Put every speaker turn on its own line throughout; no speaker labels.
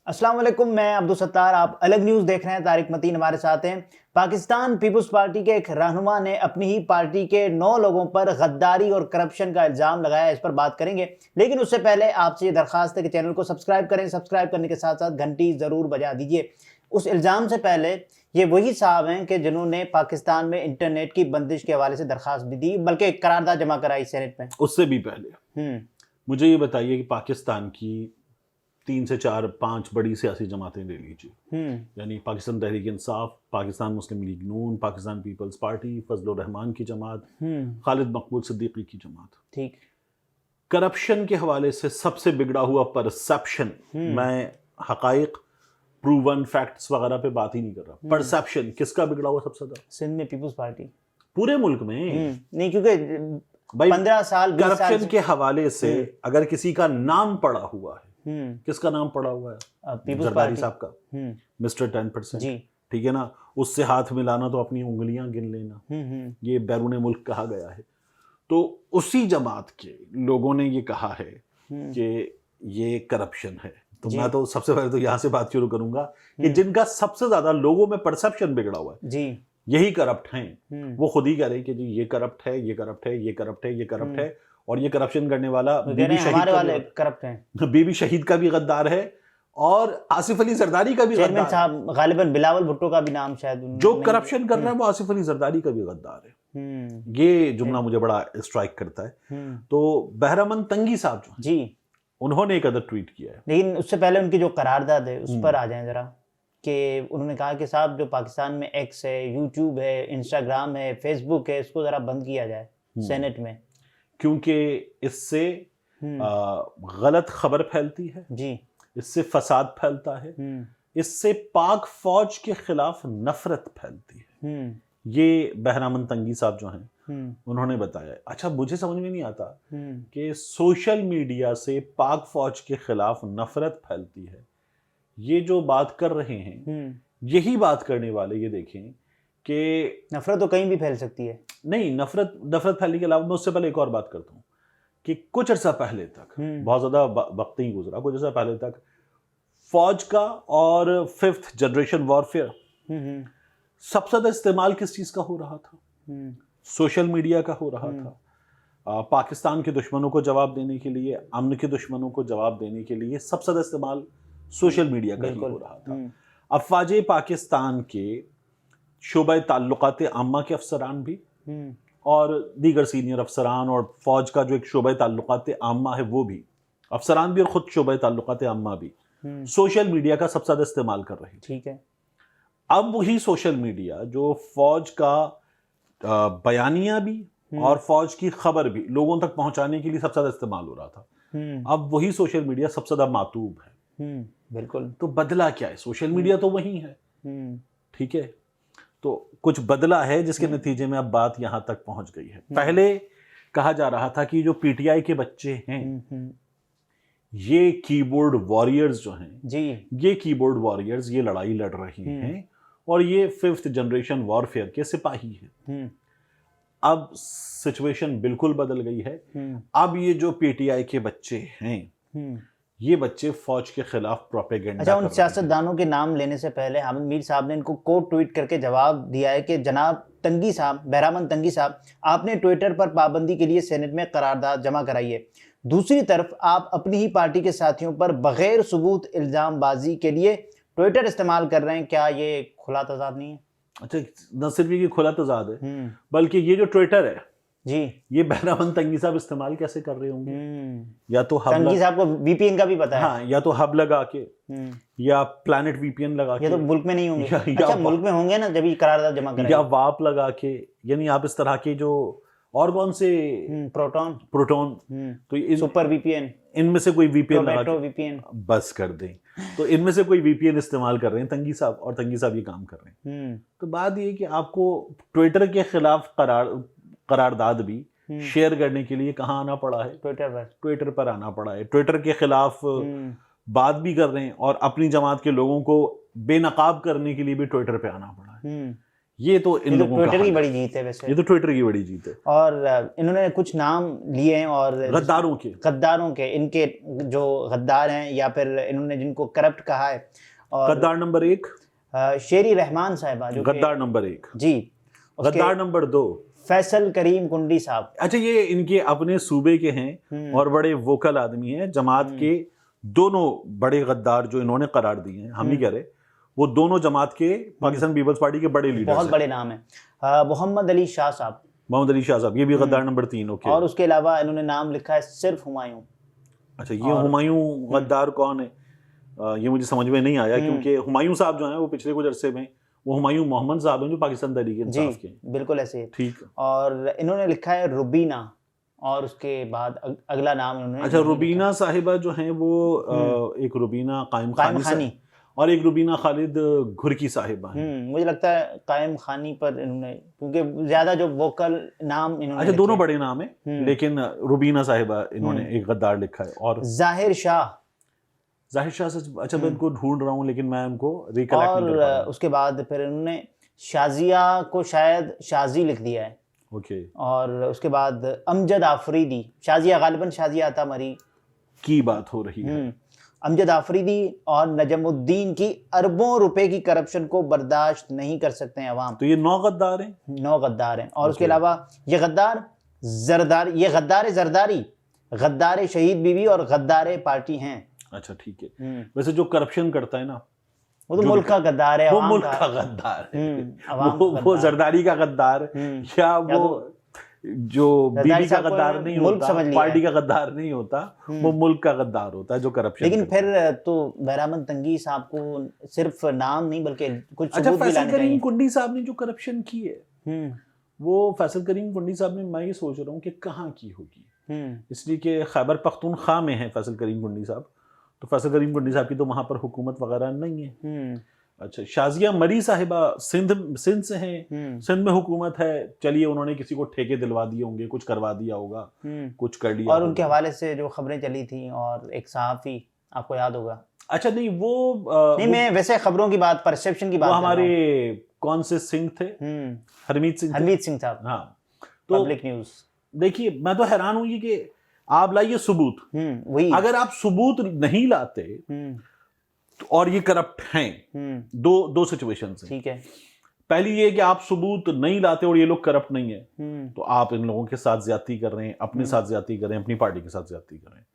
अस्सलाम वालेकुम, मैं अब्दुल सत्तार। आप अलग न्यूज़ देख रहे हैं। तारिक मतीन हमारे साथ हैं। पाकिस्तान पीपुल्स पार्टी के एक रहनुमा ने अपनी ही पार्टी के 9 लोगों पर गद्दारी और करप्शन का इल्ज़ाम लगाया। इस पर बात करेंगे, लेकिन उससे पहले आपसे ये दरख्वास्त है कि चैनल को सब्सक्राइब करें। सब्सक्राइब करने के साथ साथ घंटी ज़रूर बजा दीजिए। उस इल्ज़ाम से पहले ये वही साहब हैं कि जिन्होंने पाकिस्तान में इंटरनेट की बंदिश के हवाले से दरख्वास्त भी दी, बल्कि एक करारदाद जमा कराई सेनेट में।
उससे भी पहले मुझे ये बताइए कि पाकिस्तान की 3 से 4 5 बड़ी सियासी जमातें ले लीजिए, यानी पाकिस्तान तहरीक इंसाफ, पाकिस्तान मुस्लिम लीग नून, पाकिस्तान पीपल्स पार्टी, फजल रहमान की जमात, खालिद मकबूल सिद्दीकी की जमात। ठीक, करप्शन के हवाले से सबसे बिगड़ा हुआ परसेप्शन, मैं हकाइक प्रूवन फैक्ट्स वगैरह पे बात ही नहीं कर रहा, परसेप्शन किसका बिगड़ा हुआ सबसे ज्यादा?
सिंध में पीपल्स पार्टी,
पूरे मुल्क में
नहीं, क्योंकि भाई 15 साल
करप्शन के हवाले से अगर किसी का नाम पड़ा हुआ है, किसका नाम पड़ा हुआ है? जरदारी साहब का, मिस्टर 10%, ठीक है ना। उससे हाथ मिलाना तो अपनी उंगलियां गिन लेना, ये बैरून मुल्क कहा गया है। तो उसी जमात के लोगों ने ये कहा है कि ये करप्शन है। तो मैं तो सबसे पहले तो यहाँ से बात शुरू करूंगा कि जिनका सबसे ज्यादा लोगों में परसेप्शन बिगड़ा हुआ है जी, यही करप्ट हैं। वो खुद ही कह रहे हैं कि जी ये करप्ट है, ये करप्ट है, ये करप्ट है, ये करप्ट है, और ये करप्शन करने वाला बीबी शहीद वाले करप्ट हैं। बीबी शहीद का भी गद्दार है और आसिफ अली जरदारी का भी गद्दार है। साहब गालिबन बिलावल भुट्टो का भी नाम शायद, जो करप्शन कर रहा है वो आसिफ अली जरदारी का भी गद्दार है। ये जुमला मुझे बड़ा स्ट्राइक करता है। तो बहरामंद तंगी साहब जो जी, उन्होंने एक अदर ट्वीट किया है, लेकिन
उससे पहले उनकी जो करारदाद है उस पर आ जाए जरा, कि उन्होंने कहा कि साहब जो पाकिस्तान में एक्स है, यूट्यूब है, इंस्टाग्राम है, फेसबुक है, इसको जरा बंद किया जाए सेनेट में,
क्योंकि इससे गलत खबर फैलती है जी, इससे फसाद फैलता है, इससे पाक फौज के खिलाफ नफरत फैलती है। ये बहरामंद तंगी साहब जो हैं उन्होंने बताया। अच्छा, मुझे समझ में नहीं आता कि सोशल मीडिया से पाक फौज के खिलाफ नफरत फैलती है। ये जो बात कर रहे हैं, यही बात करने वाले ये देखें कि
नफरत तो कहीं भी फैल सकती है।
नहीं, नफरत फैलने के अलावा मैं उससे पहले एक और बात करता हूँ कि कुछ अर्सा पहले तक, बहुत ज्यादा वक्त नहीं गुजरा, कुछ अर्सा पहले तक फौज का और 5th जनरेशन वॉरफेयर सबसे ज्यादा इस्तेमाल किस चीज का हो रहा था? सोशल मीडिया का हो रहा था। पाकिस्तान के दुश्मनों को जवाब देने के लिए, अमन के दुश्मनों को जवाब देने के लिए सबसे ज्यादा इस्तेमाल सोशल मीडिया का ही हो रहा था। अफवाज पाकिस्तान के शोबा ताल्लुकात आम्मा के अफसरान भी और दीगर सीनियर अफसरान और फौज का जो एक शोबा ताल्लुकात आम्मा है वो भी, अफसरान भी और खुद शोबा ताल्लुकात आम्मा भी सोशल मीडिया का सबसे ज्यादा इस्तेमाल कर रहे हैं। ठीक है, अब वही सोशल मीडिया जो फौज का बयानिया भी और फौज की खबर भी लोगों तक पहुंचाने के लिए सबसे ज्यादा इस्तेमाल हो रहा था, अब वही सोशल मीडिया सबसे ज्यादा मातूब है। बिल्कुल। तो बदला क्या है? सोशल मीडिया तो वही है, ठीक है, तो कुछ बदला है जिसके नतीजे में अब बात यहां तक पहुंच गई है। पहले कहा जा रहा था कि जो पीटीआई के बच्चे हैं, ये कीबोर्ड वॉरियर्स जो हैं जी, ये कीबोर्ड वॉरियर्स ये लड़ाई लड़ रहे हैं और ये 5th जनरेशन वॉरफेयर के सिपाही हैं। अब सिचुएशन बिल्कुल बदल गई है। अब ये जो पीटीआई के बच्चे हैं, ये बच्चे फौज के खिलाफ प्रोपेगेंडा।
अच्छा, उन सियासतदानों के नाम लेने से पहले हामिद मीर साहब ने इनको कोट ट्वीट करके जवाब दिया है कि जनाब तंगी साहब, बहरामंद तंगी साहब, आपने ट्विटर पर पाबंदी के लिए सेनेट में करारदाद जमा कराई है। दूसरी तरफ आप अपनी ही पार्टी के साथियों पर बगैर सबूत इल्जामबाजी के लिए ट्विटर इस्तेमाल कर रहे हैं, क्या ये खुला तजाद नहीं है?
अच्छा, न सिर्फ ये खुला तजाद है, बल्कि ये जो ट्विटर है जी, ये बहरामंद तंगी साहब इस्तेमाल कैसे कर रहे होंगे? या तो हब,
तंगी साहब को वीपीएन का भी पता है।
हाँ, या तो हब लगा के या प्लैनेट वीपीएन लगा के।
ये तो मुल्क में नहीं होंगे। अच्छा, मुल्क में होंगे ना जब ये करारदाद जमा करेंगे।
या वाप लगा के, यानी आप इस तरह के जो और कौन से प्रोटोन तो
सुपर वीपीएन,
इनमें से कोई वीपीएन लगा के
वीपीएन
बस कर दें, तो इनमें से कोई वीपीएन इस्तेमाल कर रहे हैं तंगी साहब, और तंगी साहब ये काम कर रहे हैं। तो बात ये कि आपको ट्विटर के खिलाफ करारदाद भी शेयर करने के लिए कहाँ आना पड़ा है? ट्विटर पर आना पड़ा है। ट्विटर के खिलाफ बात भी कर रहे हैं और अपनी जमात के लोगों को बेनकाब करने के लिए भी ट्विटर पे आना पड़ा है। ये तो इन लोगों का
ट्विटर की
हाल
बड़ी जीत है वैसे।
ये तो ट्विटर की बड़ी जीत है।
और इन्होंने कुछ नाम लिए हैं और गद्दारों के इनके जो गद्दार हैं या फिर इन्होंने जिनको करप्ट कहा है। और
गद्दार नंबर 1
शेरी रहमान साहिबा जो
गद्दार नंबर 1
जी,
गद्दार नंबर 2
फैसल करीम कुंडी साहब।
अच्छा, ये इनके अपने सूबे के हैं और बड़े वोकल आदमी हैं। जमात के दोनों बड़े गद्दार जो इन्होंने करार दिए हैं, हम नहीं कह रहे, वो दोनों जमात के पाकिस्तान पीपल्स पार्टी के बड़े लीडर,
बहुत बड़े नाम है। मोहम्मद अली शाह साहब,
मोहम्मद अली शाह साहब, ये भी गद्दार नंबर 3। ओके।
और उसके अलावा इन्होंने नाम लिखा है सिर्फ हुमायूं।
अच्छा, ये हुमायूं गद्दार कौन है? ये मुझे समझ में नहीं आया, क्योंकि हुमायूं साहब जो हैं वो पिछले कुछ अरसे में वो हुमायूं मोहम्मद साहब हैं जो पाकिस्तान तहरीक इंसाफ के।
बिल्कुल ऐसे।
ठीक।
और इन्होंने लिखा है रुबीना, और उसके बाद अगला नाम इन्होंने।
अच्छा, रुबीना साहिबा जो हैं वो एक रुबीना कायम खानी और एक रुबीना खालिद घुरकी साहिबा हैं।
मुझे लगता है कायम खानी पर इन्होंने, क्योंकि ज्यादा जो वोकल नाम इन्होंने।
अच्छा, दोनों बड़े नाम है, लेकिन रुबीना साहिबा इन्होंने एक गद्दार लिखा है। और
जाहिर शाह
से, अच्छा मैं इनको ढूंढ रहा हूँ लेकिन मैं इनको रिकलेक्ट नहीं कर पा रहा।
उसके बाद फिर इन्होंने शाजिया को शायद शाजी लिख दिया है।
ओके।
और उसके बाद अमजद आफरीदी, शाजिया गालिबन शाजिया आता मरी
की बात हो रही है।
अमजद आफरीदी और नजमुद्दीन की अरबों रुपए की करप्शन को बर्दाश्त नहीं कर सकते हैं अवाम।
तो ये 9 गद्दार हैं।
9 गद्दार हैं। और उसके अलावा ये गद्दार जरदारी, गद्दार शहीद बीवी और गद्दार पार्टी हैं।
अच्छा, ठीक है। वैसे जो करप्शन करता है ना,
वो तो मुल्क का गद्दार है,
वो मुल्क का गद्दार है। वो जरदारी का गद्दार या वो जो बीबी का गद्दार नहीं होता, पार्टी का गद्दार नहीं होता, वो मुल्क का गद्दार होता है जो करप्शन।
लेकिन फिर तो बहरामंद तंगी साहब को सिर्फ नाम नहीं बल्कि कुछ
अच्छा, फैसल करीम कुंडी साहब ने जो करप्शन की है, वो फैसल करीम कुंडी साहब ने, मैं ये सोच रहा हूँ कि कहाँ की होगी, इसलिए कि खैबर पख्तूनख्वा में है फैसल करीम कुंडी साहब। तो फैसल करीम कुंडी साहब की तो वहां पर हुकूमत वगैरह नहीं है। अच्छा, शाजिया मरी साहिबा सिंध से हैं, सिंध में हुकूमत है। चलिए, उन्होंने किसी को ठेके दिलवा दिए होंगे, कुछ करवा दिया होगा, कुछ कर लिया।
और उनके हवाले से जो खबरें चली थी, और एक सहाफी, आपको याद होगा।
अच्छा, नहीं वो
नहीं, मैं वैसे खबरों की बात, परसेप्शन की बात,
हमारे कौन से सिंह थे, हरमीत सिंह साहब। हाँ,
तो पब्लिक न्यूज।
देखिए, मैं तो हैरान हूँ कि आप लाइए सबूत।
वही,
अगर आप सबूत नहीं लाते और ये करप्ट हैं, दो सिचुएशन है।
ठीक है।
पहली ये कि आप सबूत नहीं लाते और ये लोग करप्ट नहीं है, तो आप इन लोगों के साथ ज्यादती कर रहे हैं, अपने साथ ज्यादती कर रहे हैं, अपनी पार्टी के साथ ज्यादती कर रहे हैं।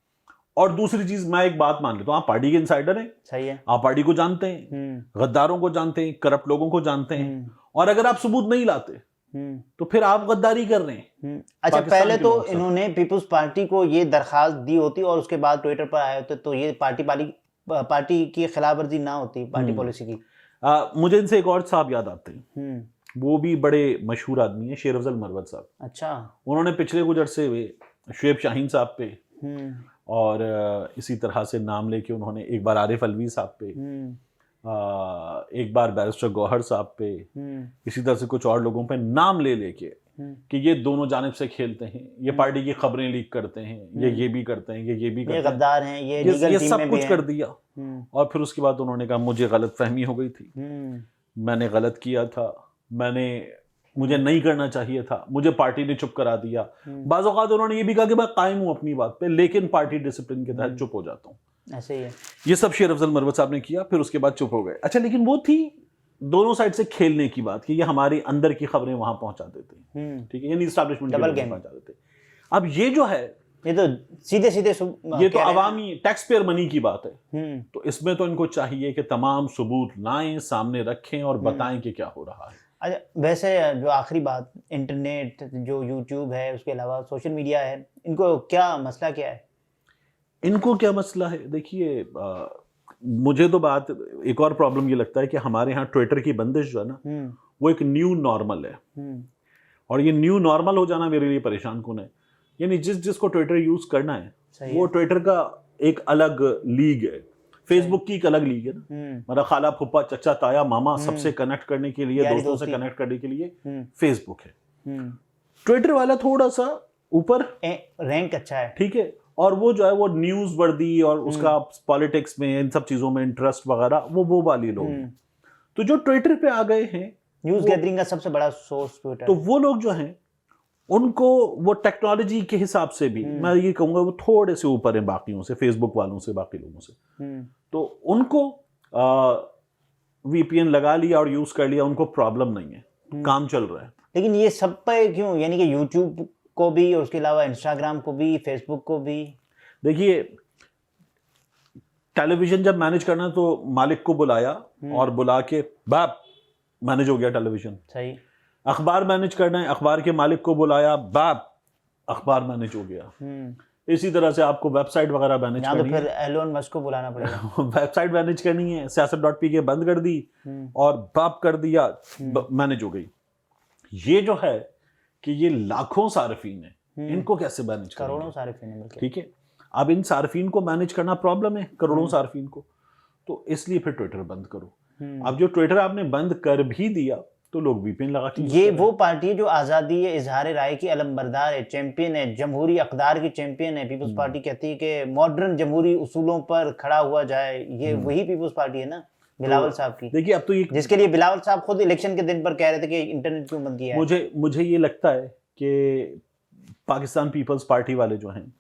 और दूसरी चीज, मैं एक बात मान लेता हूँ, आप पार्टी के इंसाइडर हैं।
सही है।
आप पार्टी को जानते हैं, गद्दारों को जानते हैं, करप्ट लोगों को जानते हैं, और अगर आप सबूत नहीं लाते तो फिर आप गद्दारी कर रहे हैं।
अच्छा, पहले तो इन्होंने पीपुल्स पार्टी को ये दरखास्त दी होती और उसके बाद ट्विटर पर आए होते तो ये पार्टी की खिलाफवर्जी ना होती, पार्टी पॉलिसी की।
मुझे इनसे एक और साहब याद आते हैं, वो भी बड़े मशहूर आदमी है, शेर अफजल मरवत साहब।
अच्छा। उन्होंने
पिछले कुछ अरसे हुए शुएब शाहीन साहब पे और इसी तरह से नाम लेके उन्होंने एक बार आरिफ अलवी साहब पे, एक बार बैरिस्टर गौहर साहब पे, इसी तरह से कुछ और लोगों पे नाम ले लेके कि ये दोनों जानिब से खेलते हैं, ये पार्टी की खबरें लीक करते हैं, ये भी करते हैं, ये भी करते हैं,
गद्दार हैं, ये
सब कुछ कर दिया। और फिर उसके बाद उन्होंने कहा मुझे गलत फहमी हो गई थी, मैंने गलत किया था, मुझे नहीं करना चाहिए था, मुझे पार्टी ने चुप करा दिया। बाज़ औक़ात उन्होंने ये भी कहा कि मैं कायम हूँ अपनी बात पे, लेकिन पार्टी डिसिप्लिन के तहत चुप हो जाता हूँ।
ऐसे ही है।
ये सब शेर अफजल मरवत साहब ने किया, फिर उसके बाद चुप हो गए। अच्छा, लेकिन वो थी दोनों साइड से खेलने की बात कि ये हमारे अंदर की खबरें वहां पहुंचा देते हैं, ठीक है, यानी एस्टैब्लिशमेंट
डबल गेम
पहुंचा देते। अब ये जो है,
ये तो सीधे
ये तो अवामी टैक्स पेयर मनी की बात है। तो इसमें तो इनको चाहिए कि तमाम सबूत लाएं, सामने रखें और बताएं कि क्या हो रहा है।
अच्छा, वैसे जो आखिरी बात, इंटरनेट, जो यूट्यूब है, उसके अलावा सोशल मीडिया है, इनको क्या मसला क्या है?
इनको क्या मसला है, देखिए, मुझे तो बात एक और प्रॉब्लम ये लगता है कि हमारे यहाँ ट्विटर की बंदिश जो है ना, वो एक न्यू नॉर्मल है। और ये न्यू नॉर्मल हो जाना मेरे लिए परेशान कुन है। यानी जिसको ट्विटर यूज करना है वो ट्विटर का एक अलग लीग है, फेसबुक की एक अलग लीग है ना। मतलब खाला फुप्पा चचा ताया मामा सबसे कनेक्ट करने के लिए, दोस्तों से कनेक्ट करने के लिए फेसबुक है। ट्विटर वाला थोड़ा सा ऊपर
रैंक अच्छा है,
ठीक है, और वो जो है वो न्यूज वर्दी और उसका पॉलिटिक्स में, इन सब चीजों में इंटरेस्ट वगैरह, वो वाली लोग हैं। तो जो ट्विटर पे आ गए हैं
न्यूज़ गैदरिंग का सबसे बड़ा सोर्स ट्विटर।
तो वो लोग जो हैं उनको वो टेक्नोलॉजी के हिसाब से भी मैं ये कहूँगा वो थोड़े से ऊपर हैं बाकियों से, फेसबुक वालों से, बाकी लोगों से। तो उनको वीपीएन लगा लिया और यूज कर लिया, उनको प्रॉब्लम नहीं है, काम चल रहा है।
लेकिन ये सब पे क्यों, यानी कि यूट्यूब को भी और उसके अलावा इंस्टाग्राम को भी, फेसबुक को भी?
देखिए, टेलीविजन जब मैनेज करना तो मालिक को बुलाया और बुला के बाप मैनेज हो गया टेलीविजन।
सही।
अखबार मैनेज करना है, अखबार के मालिक को बुलाया, बाप अखबार मैनेज हो गया। इसी तरह से आपको वेबसाइट वगैरह मैनेज करनी
है, तो फिर एलोन मस्क को बुलाना पड़ेगा।
वेबसाइट मैनेज करनी है, siyaset.pk बंद कर दी और बाप कर दिया, मैनेज हो गई। ये जो है कि ये लाखों सार्फिन है, इनको कैसे मैनेज करेंगे?
करोड़ों सार्फिन है,
ठीक है। अब इन सार्फिन को मैनेज करना प्रॉब्लम है, करोड़ों सार्फिन को, तो इसलिए फिर ट्विटर बंद करो। अब जो ट्विटर आपने बंद कर भी दिया तो लोग वीपीएन लगा के
ये वो पार्टी है जो आज़ादी है, इजहार राय की अलमबरदार है, चैंपियन है, जमहूरी अक़दार की चैंपियन है। पीपल्स पार्टी कहती है कि मॉडर्न जमहूरी उसूलों पर खड़ा हुआ जाए। ये वही पीपल्स पार्टी है ना, बिलावल साहब की।
देखिए, अब तो ये
जिसके लिए बिलावल साहब खुद इलेक्शन के दिन पर कह रहे थे कि इंटरनेट क्यों बंद किया है।
मुझे ये लगता है कि पाकिस्तान पीपल्स पार्टी वाले जो हैं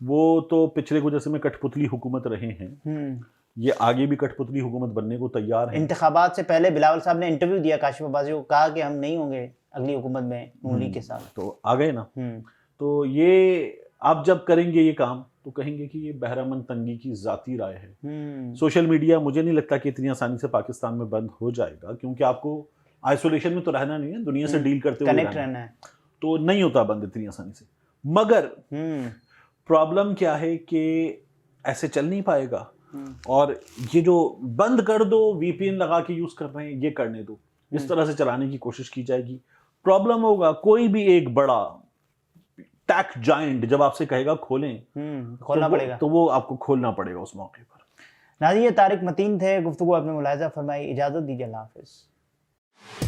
वो तो पिछले कुछ अर्से में कठपुतली हुकूमत रहे हैं, ये आगे भी कठपुतली हुकूमत बनने को तैयार है।
इंतखाबात से पहले बिलावल साहब ने इंटरव्यू दिया काशिफ अब्बासी को, कहा कि हम नहीं होंगे अगली हुकूमत में नून लीग के साथ,
तो आ गए ना। तो ये आप जब करेंगे ये काम तो कहेंगे कि ये बहरामंद तंगी की जाती राय है। सोशल मीडिया मुझे नहीं लगता कि इतनी आसानी से पाकिस्तान में बंद हो जाएगा, क्योंकि आपको आइसोलेशन में तो रहना नहीं है, दुनिया से डील करते हुए
कनेक्ट रहना है,
तो नहीं होता बंद इतनी आसानी से। मगर प्रॉब्लम क्या है कि ऐसे चल नहीं पाएगा, और ये जो बंद कर दो, वीपीएन लगा के यूज कर रहे हैं, ये करने दो, इस तरह से चलाने की कोशिश की जाएगी, प्रॉब्लम होगा। कोई भी एक बड़ा टेक जायंट जब आपसे कहेगा खोलें,
खोलना पड़ेगा,
तो वो आपको खोलना पड़ेगा उस मौके पर।
नाज़रीन, ये तारिक मतीन थे, गुफ्तगू आपने मुलाहिजा फरमाई। इजाजत दीजिए, अल्लाह हाफिज।